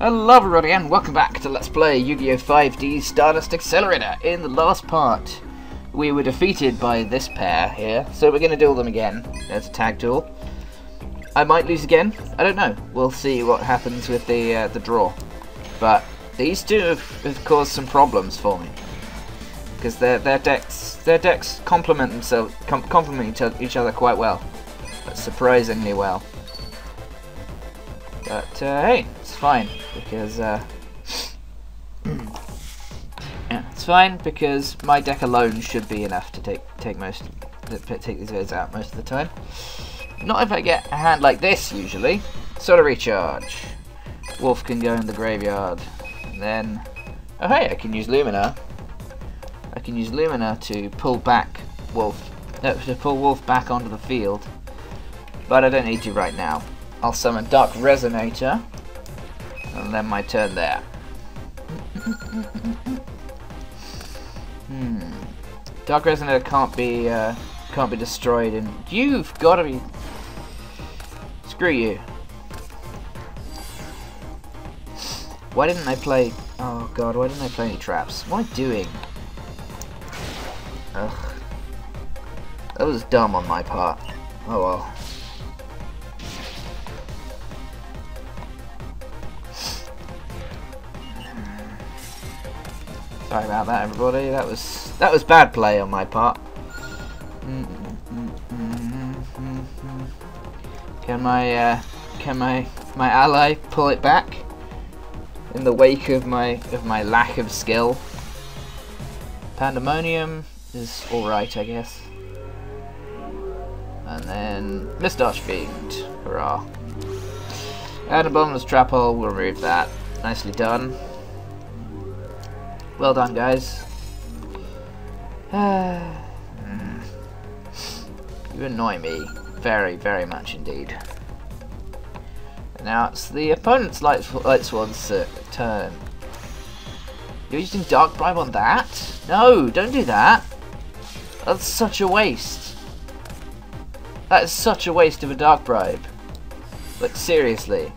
Hello everybody and welcome back to Let's Play Yu-Gi-Oh! 5D Stardust Accelerator. In the last part, we were defeated by this pair here, so we're going to duel them again. There's a tag duel. I might lose again, I don't know. We'll see what happens with the draw. But these two have caused some problems for me. Because their decks complement themselves, complement each other quite well. But surprisingly well. But hey, it's fine because yeah, it's fine because my deck alone should be enough to take these guys out most of the time. Not if I get a hand like this usually. Solar recharge. Wolf can go in the graveyard. And then oh hey, I can use Lumina. I can use Lumina to pull back Wolf, to pull Wolf back onto the field. But I don't need to right now. I'll summon Dark Resonator, and then my turn there. Dark Resonator can't be destroyed, and you've got to be. Screw you. Why didn't I play? Oh God, why didn't I play any traps? What am I doing? Ugh, that was dumb on my part. Oh well. Sorry about that, everybody. That was bad play on my part. Can my ally pull it back in the wake of my lack of skill? Pandemonium is all right, I guess. And then Mist Archfiend, hurrah! And a bottomless trap hole. We'll remove that. Nicely done. Well done, guys. You annoy me very, very much indeed. And now it's the opponent's Light Sword's turn. You're using Dark Bribe on that? No, don't do that. That's such a waste. That is such a waste of a Dark Bribe. Like, seriously.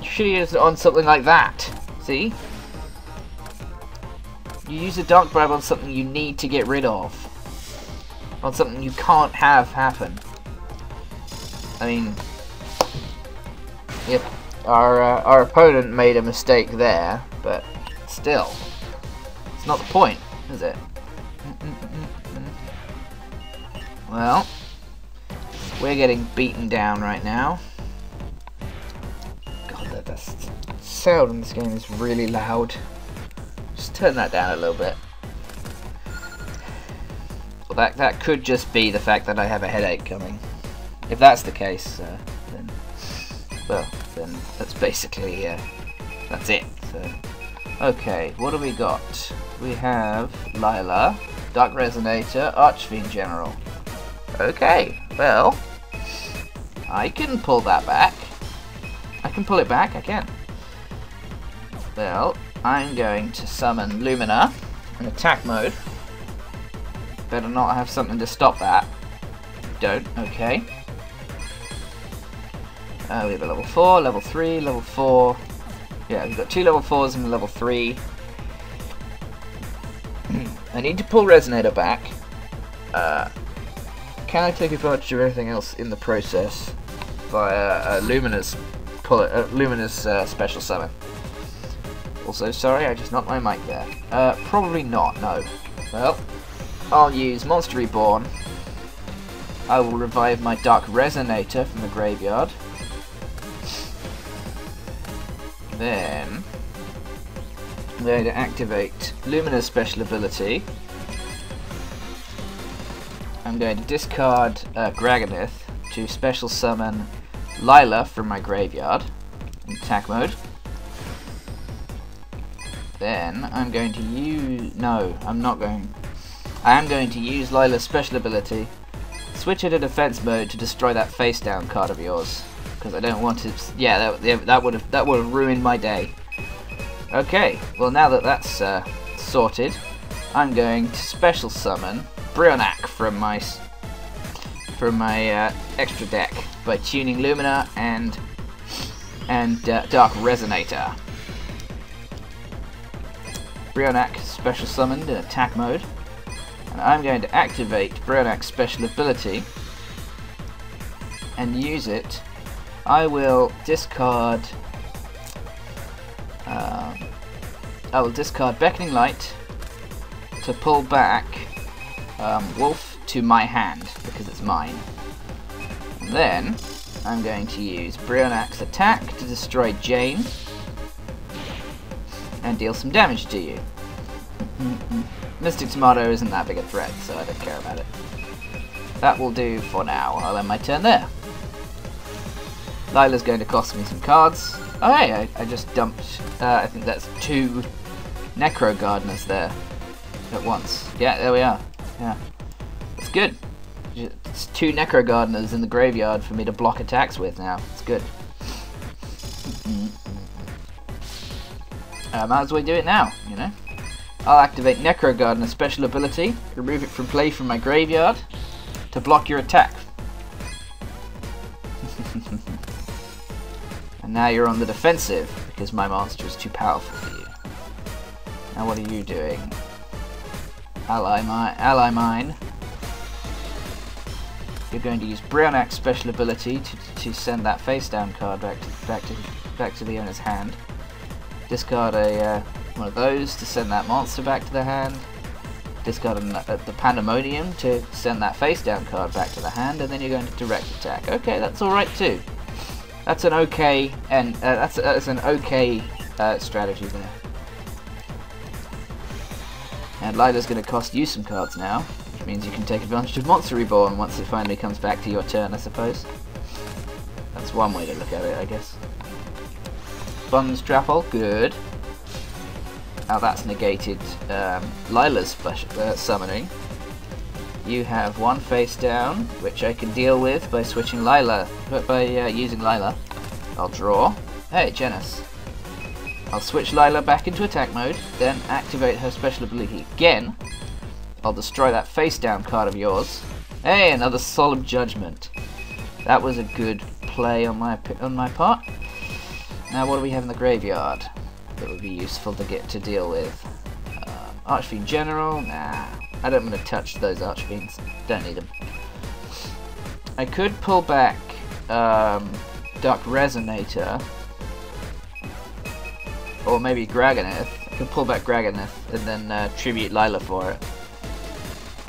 You should have used it on something like that. See? You use a Dark Bribe on something you need to get rid of. On something you can't have happen. I mean, yep, our opponent made a mistake there, but still, it's not the point, is it? Well, we're getting beaten down right now. God, that sound in this game is really loud. Just turn that down a little bit. Well, that could just be the fact that I have a headache coming. If that's the case, then that's basically that's it. So, okay, what do we got? We have Lila, Dark Resonator, Archfiend General. Okay, well, I can pull that back. I can pull it back. I can. Well, I'm going to summon Lumina in attack mode. Better not have something to stop that. Don't. Okay. We have a level 4, level 3, level 4. Yeah, we've got 2 level 4s and a level 3. I need to pull Resonator back. Can I take advantage of everything else in the process via Lumina's special summon? Also, sorry, I just knocked my mic there. Probably not, no. Well, I'll use Monster Reborn. I will revive my Dark Resonator from the graveyard. Then, I'm going to activate Lumina's special ability. I'm going to discard Graganith to special summon Lila from my graveyard in attack mode. Then I'm going to use... No, I'm not going... I am going to use Lila's special ability, switch it to defense mode to destroy that face down card of yours, because I don't want to... Yeah, that would have ruined my day. Okay, well now that that's sorted, I'm going to special summon Brionac from my extra deck by tuning Lumina and and Dark Resonator. Brionac special summoned in attack mode, and I'm going to activate Brionac's special ability and use it. I will discard. I will discard Beckoning Light to pull back Wolf to my hand because it's mine. And then I'm going to use Brionac's attack to destroy Jane and deal some damage to you. Mystic Tomato isn't that big a threat, so I don't care about it. That will do for now. I'll end my turn there. Lila's going to cost me some cards. Oh hey, I just dumped, I think that's 2 Necro Gardeners there at once. Yeah, there we are. Yeah, that's good. It's 2 Necro Gardeners in the graveyard for me to block attacks with now. It's good. Might as well do it now, you know. I'll activate Necro Gardener special ability, remove it from play from my graveyard to block your attack. And now you're on the defensive because my monster is too powerful for you. Now what are you doing? Ally mine. You're going to use Brionnac's special ability to send that face down card back to the owner's hand. Discard a one of those to send that monster back to the hand. Discard the Pandemonium to send that face down card back to the hand, and then you're going to direct attack. Okay, that's all right too. That's an okay that's an okay strategy there. And Lila's going to cost you some cards now, which means you can take advantage of Monster Reborn once it finally comes back to your turn, I suppose. That's one way to look at it, I guess. Bonds Trapple, good. Now that's negated Lila's summoning. You have 1 face down, which I can deal with by switching Lila, using Lila. I'll draw. Hey, Janice. I'll switch Lila back into attack mode, then activate her special ability again. I'll destroy that face down card of yours. Hey, another Solemn Judgment. That was a good play on my part. Now what do we have in the graveyard that would be useful to deal with? Archfiend General? Nah. I don't want to touch those Archfiends. Don't need them. I could pull back Dark Resonator. Or maybe Graganeth. I could pull back Graganeth and then tribute Lila for it.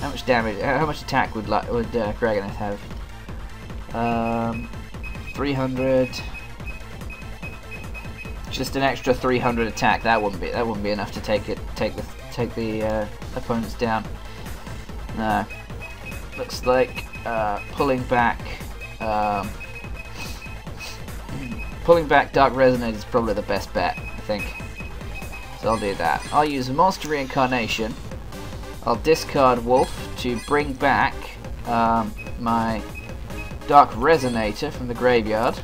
How much damage, how much attack would Graganeth have? 300. Just an extra 300 attack. That wouldn't be enough to take the opponents down. No. Looks like pulling back Dark Resonator is probably the best bet, I think. So I'll do that. I'll use a Monster Reincarnation. I'll discard Wolf to bring back my Dark Resonator from the graveyard.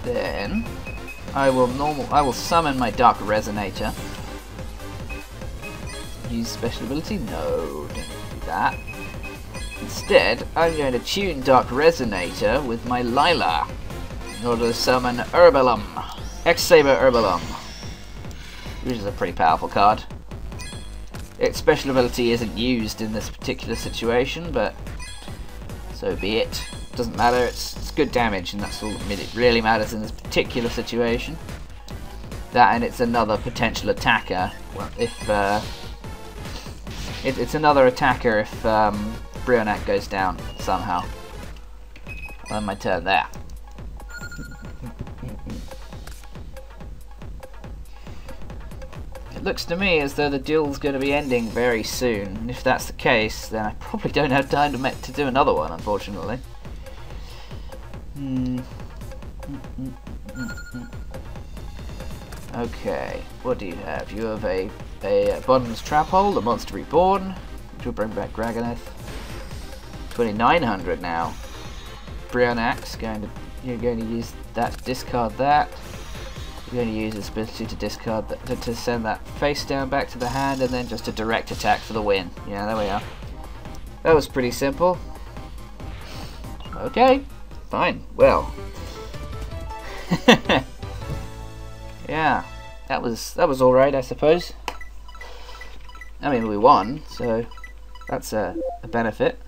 Then I will summon my Dark Resonator. Use special ability? No, don't need to do that. Instead, I'm going to tune Dark Resonator with my Lila in order to summon Herbalum, X-Saber Herbalum, which is a pretty powerful card. Its special ability isn't used in this particular situation, but so be it. Doesn't matter, it's good damage, and that's all that really matters in this particular situation. That, and it's another potential attacker. Well, if it's another attacker if Brionac goes down somehow. I'll end my turn there. It looks to me as though the duel's going to be ending very soon, and if that's the case, then I probably don't have time to do another one, unfortunately. Okay, what do you have? You have a Bottomless Trap Hole, a Monster Reborn, which will bring back Graganeth. 2,900 now. Brionnac's you're going to use that to discard that. You're going to use this ability to discard that to send that face down back to the hand, and then just a direct attack for the win. Yeah, there we are. That was pretty simple. Okay. Fine. Well. Yeah, that was all right, I suppose. I mean, we won, so that's a benefit.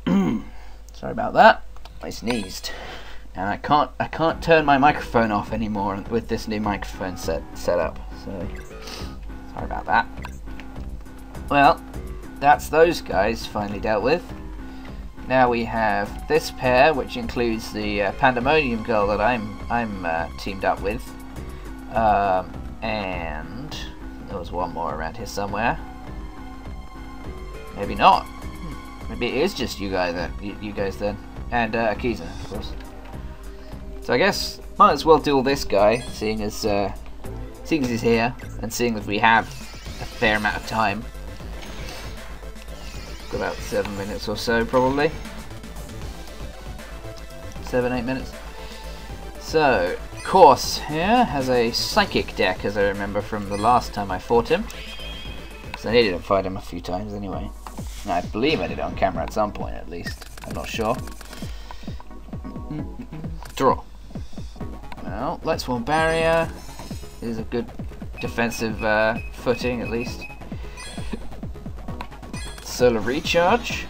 Sorry about that. I sneezed, and I can't turn my microphone off anymore with this new microphone set up. So sorry about that. Well, that's those guys finally dealt with. Now we have this pair, which includes the Pandemonium girl that I'm teamed up with, and there was one more around here somewhere. Maybe not. Maybe it is just you guys then, and Akiza, of course. So I guess might as well duel this guy, seeing as he's here, and seeing as we have a fair amount of time. Got about 7 minutes or so, probably. 7-8 minutes. So, Course here has a psychic deck, as I remember from the last time I fought him. Because I needed to fight him a few times anyway. And I believe I did it on camera at some point, at least. I'm not sure. Draw. Well, Light Swarm Barrier is a good defensive footing, at least. Solar Recharge.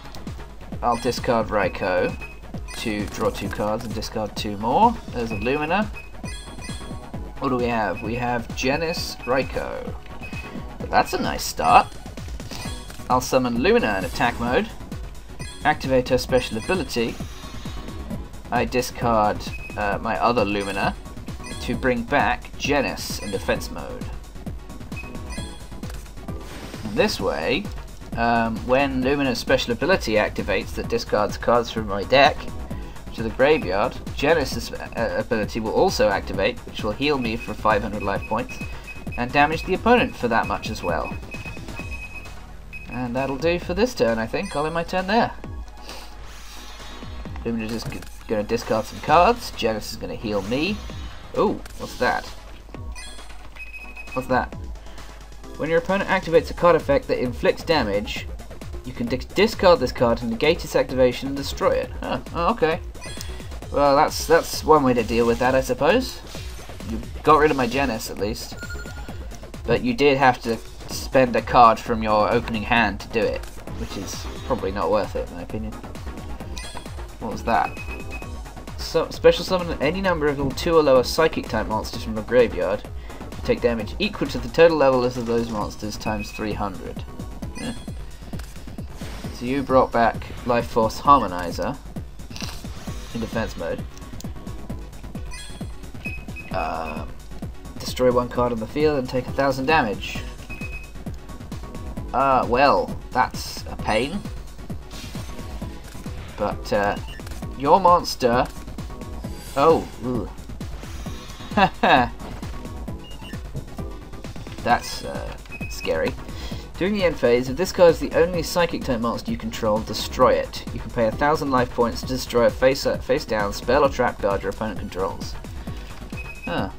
I'll discard Raikou to draw 2 cards and discard 2 more. There's a Lumina. What do we have? We have Genis Raikou. But that's a nice start. I'll summon Lumina in attack mode. Activate her special ability. I discard my other Lumina to bring back Genis in defense mode. And this way, when Lumina's special ability activates that discards cards from my deck to the graveyard, Genis' ability will also activate, which will heal me for 500 life points and damage the opponent for that much as well. And that'll do for this turn, I think. I'll end my turn there. Lumina's just going to discard some cards. Genis is going to heal me. Ooh, what's that? What's that? When your opponent activates a card effect that inflicts damage, you can discard this card to negate its activation and destroy it. Oh, okay. Well, that's one way to deal with that, I suppose. You got rid of my Genis, at least. But you did have to spend a card from your opening hand to do it, which is probably not worth it, in my opinion. What was that? So, special summon any number of 2 or lower psychic type monsters from a graveyard. Take damage equal to the total level of those monsters times 300. Yeah. So you brought back Life Force Harmonizer in defense mode. Destroy 1 card on the field and take 1000 damage. Well, that's a pain. But your monster. Oh, ooh. Haha. That's scary. During the end phase, if this card is the only psychic type monster you control, destroy it. You can pay 1000 life points to destroy a face down spell or trap card your opponent controls. Huh.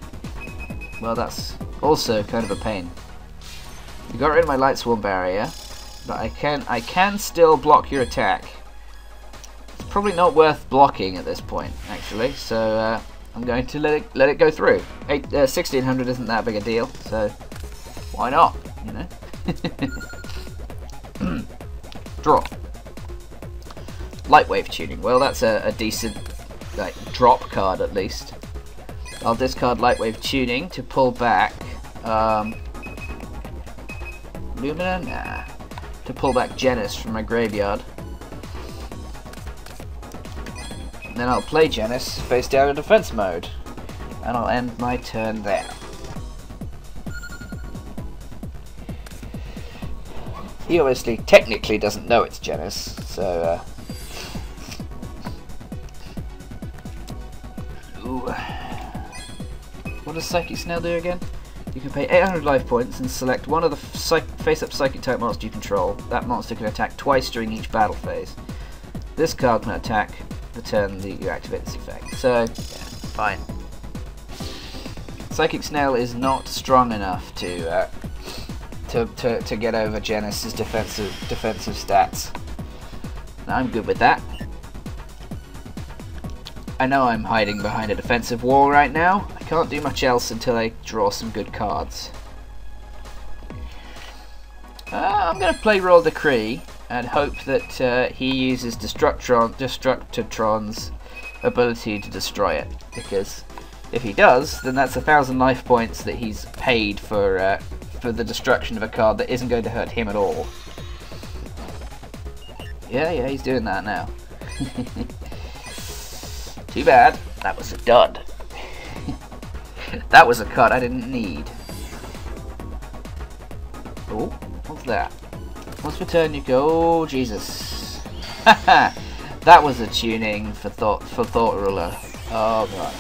Well, that's also kind of a pain. You got rid of my Light Swarm Barrier, but I can still block your attack. It's probably not worth blocking at this point, actually. So I'm going to let it go through. 1600 isn't that big a deal, so. Why not, you know? Draw. Lightwave Tuning. Well, that's a decent drop card at least. I'll discard Lightwave Tuning to pull back Lumina? Nah. To pull back Genis from my graveyard. And then I'll play Genis face down in defense mode. And I'll end my turn there. He obviously technically doesn't know it's Genis, so ooh. What does Psychic Snail do again? You can pay 800 life points and select one of the face-up Psychic type monster you control. That monster can attack twice during each battle phase. This card can attack the turn that you activate this effect. So, yeah, fine. Psychic Snail is not strong enough to get over Genis's defensive stats. I'm good with that. I know I'm hiding behind a defensive wall right now. I can't do much else until I draw some good cards. I'm going to play Roll Decree and hope that he uses Destructotron's ability to destroy it. Because if he does, then that's 1,000 life points that he's paid for the destruction of a card that isn't going to hurt him at all. Yeah, he's doing that now. Too bad. That was a dud. That was a cut I didn't need. Oh, what's that? Once per turn you go. Oh, Jesus. That was a tuning for Thought Ruler. Oh, God.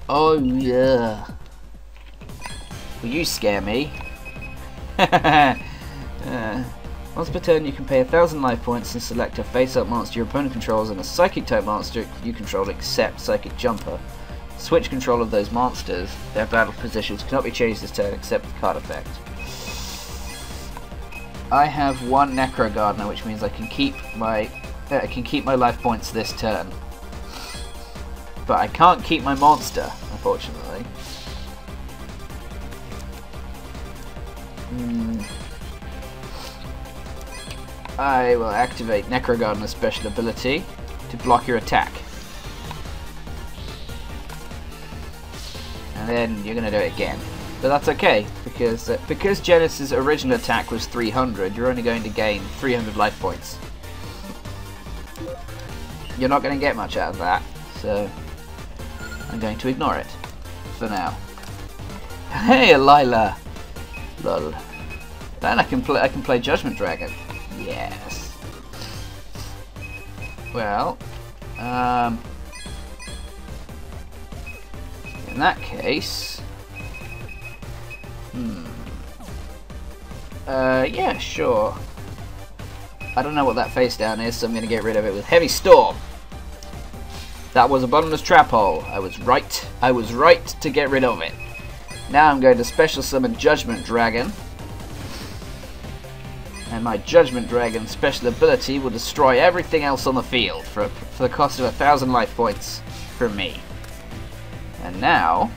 Oh, yeah. Will you scare me? Once per turn you can pay 1,000 life points and select a face-up monster your opponent controls and a psychic-type monster you control except Psychic Jumper. Switch control of those monsters. Their battle positions cannot be changed this turn except with card effect. I have one Necro Gardener, which means I can keep my life points this turn. But I can't keep my monster, unfortunately. I will activate Necro Gardener's special ability to block your attack. And then you're going to do it again. But that's okay, because Genesis' original attack was 300, you're only going to gain 300 life points. You're not going to get much out of that, so I'm going to ignore it for now. Hey, Lila! Lol. Then I can play Judgment Dragon. Yes. Well, in that case, yeah, sure. I don't know what that face down is, so I'm going to get rid of it with Heavy Storm. That was a bottomless trap hole. I was right. I was right to get rid of it. Now I'm going to special summon Judgment Dragon. And my Judgment Dragon special ability will destroy everything else on the field for the cost of 1,000 life points from me. And now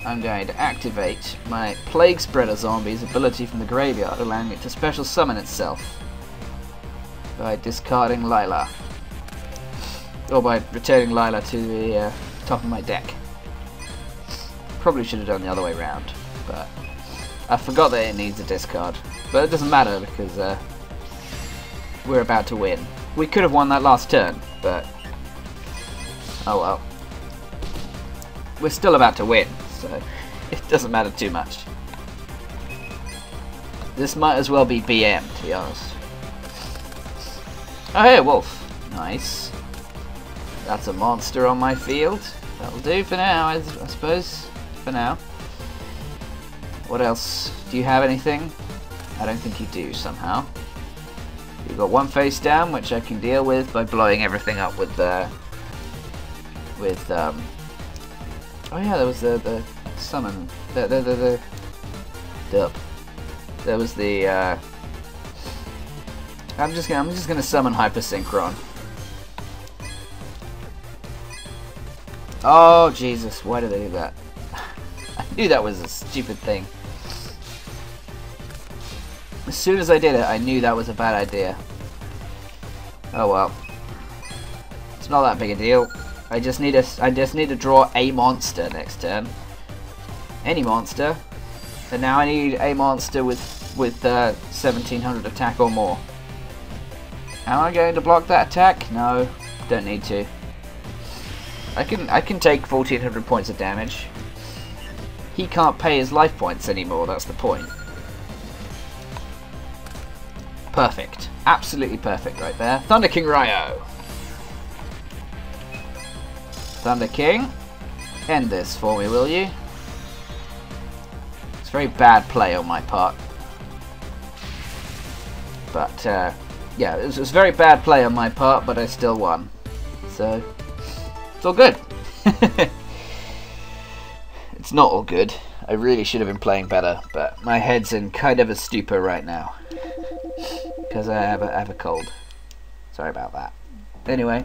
I'm going to activate my Plague Spreader Zombie's ability from the graveyard, allowing it to special summon itself by discarding Lila. Or by returning Lila to the top of my deck. Probably should have done the other way around, but I forgot that it needs a discard. But it doesn't matter because we're about to win. We could have won that last turn, but oh well. We're still about to win, so it doesn't matter too much. This might as well be BM, to be honest. Oh, hey, a wolf. Nice. That's a monster on my field. That'll do for now, I suppose. For now. What else? Do you have anything? I don't think you do, somehow. You've got one face down, which I can deal with by blowing everything up with oh yeah, there was the summon. The dub. There was the I'm just gonna summon Hypersynchron. Oh Jesus, why did they do that? I knew that was a stupid thing. As soon as I did it, I knew that was a bad idea. Oh well. It's not that big a deal. I just need to draw a monster next turn. Any monster. And now I need a monster with 1700 attack or more. Am I going to block that attack? No, don't need to. I can take 1400 points of damage. He can't pay his life points anymore, that's the point. Perfect. Absolutely perfect right there. Thunder King Ryo. Thunder King, end this for me, will you? It's very bad play on my part. But, yeah, it was very bad play on my part, but I still won. So, it's all good. It's not all good. I really should have been playing better, but my head's in kind of a stupor right now. because I have a cold. Sorry about that. Anyway,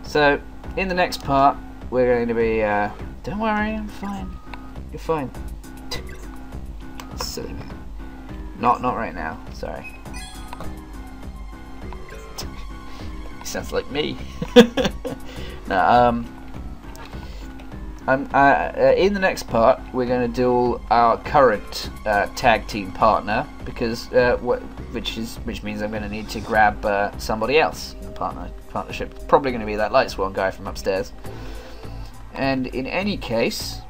so in the next part we're going to be. Don't worry, I'm fine. You're fine. Silly man. Not right now. Sorry. Sounds like me. No, in the next part, we're going to duel our current tag team partner because which means I'm going to need to grab somebody else. Partnership. Probably going to be that Light Swan guy from upstairs. And in any case,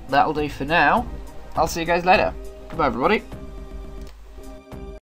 that'll do for now. I'll see you guys later. Goodbye, everybody.